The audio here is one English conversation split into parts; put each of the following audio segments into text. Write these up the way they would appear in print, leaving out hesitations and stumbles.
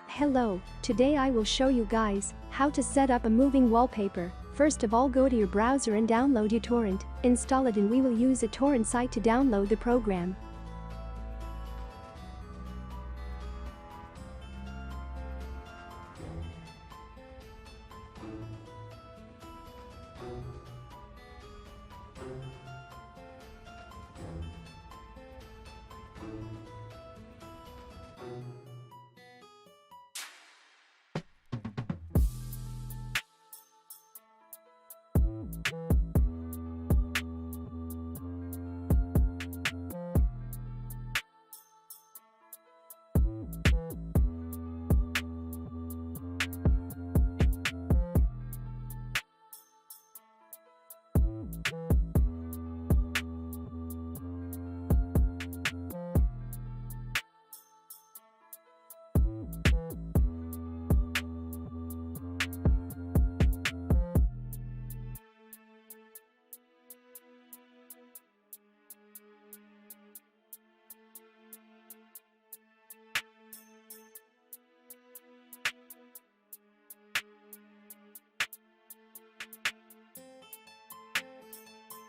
Hello, today I will show you guys how to set up a moving wallpaper. First of all, go to your browser and download uTorrent, install it, and we will use a torrent site to download the program.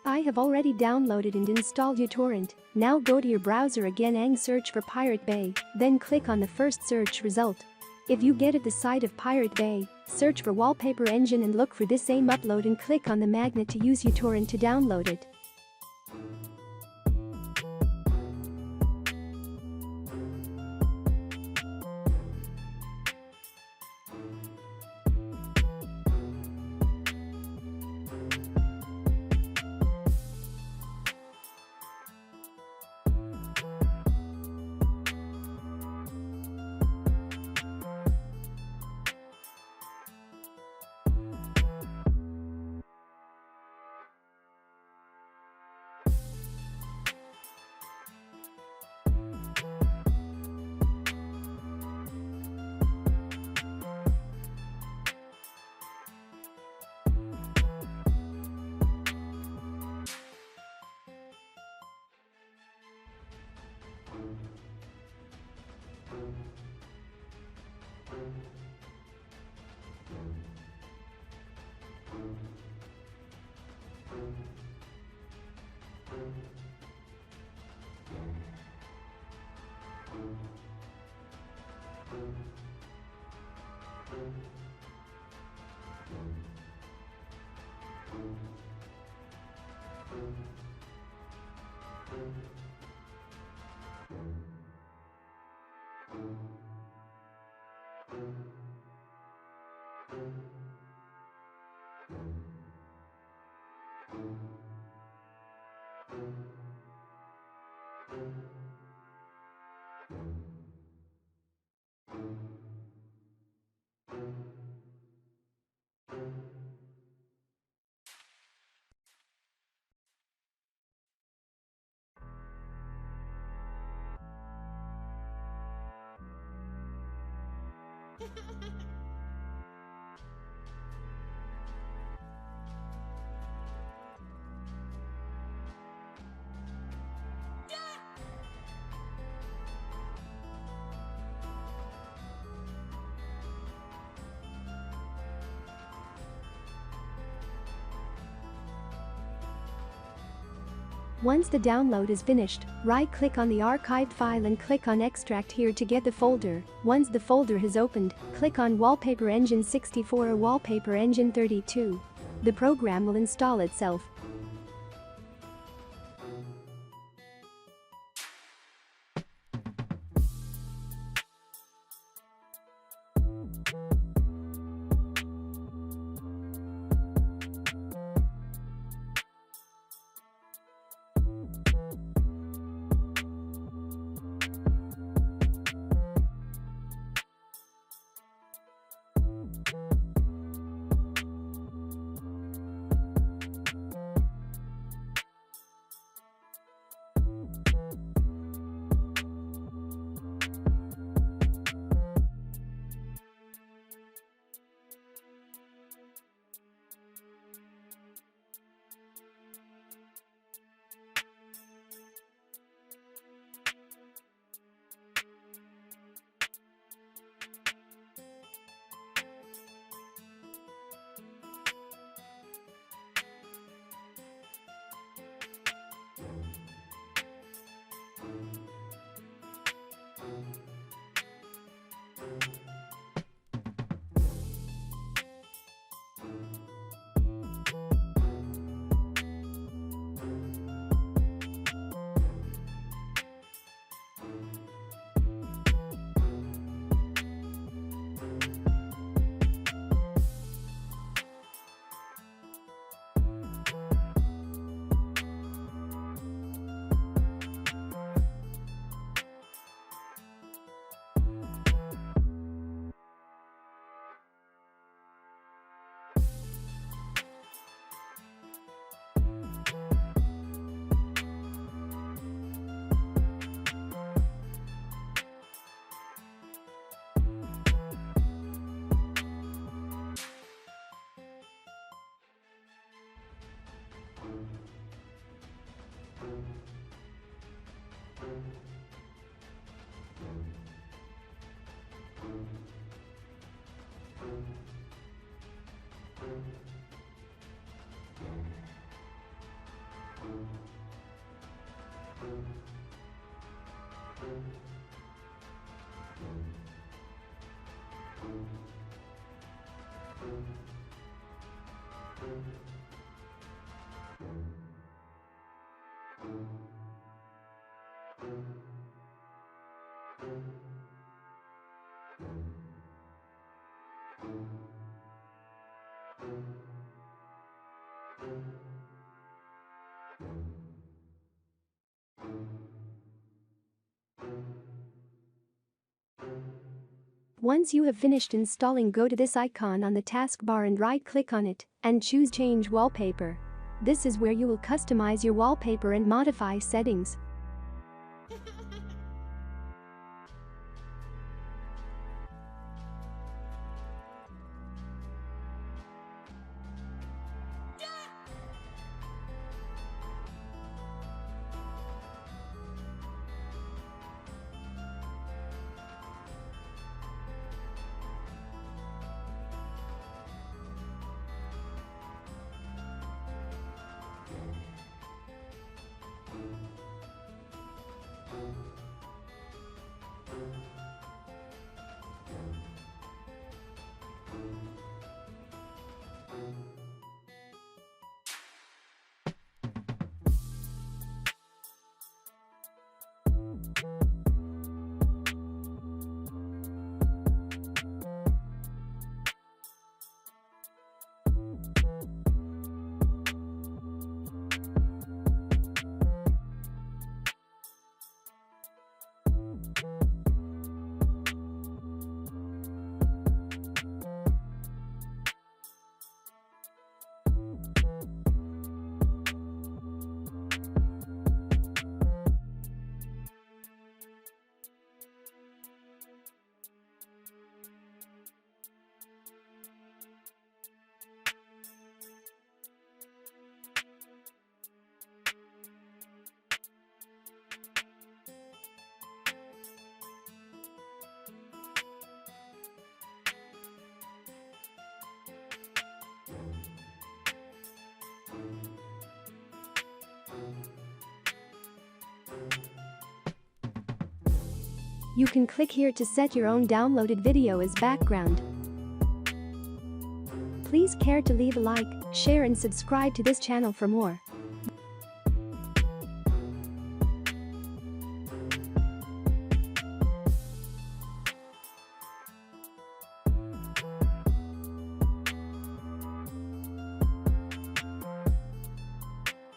I have already downloaded and installed uTorrent. Now go to your browser again and search for Pirate Bay, then click on the first search result. If you get at the site of Pirate Bay, search for Wallpaper Engine and look for this same upload and click on the magnet to use uTorrent to download it. Once the download is finished, right-click on the archived file and click on Extract here to get the folder. Once the folder has opened, click on Wallpaper Engine 64 or Wallpaper Engine 32. The program will install itself. Once you have finished installing, go to this icon on the taskbar and right-click on it and choose Change Wallpaper. This is where you will customize your wallpaper and modify settings. You can click here to set your own downloaded video as background. Please care to leave a like, share and subscribe to this channel for more.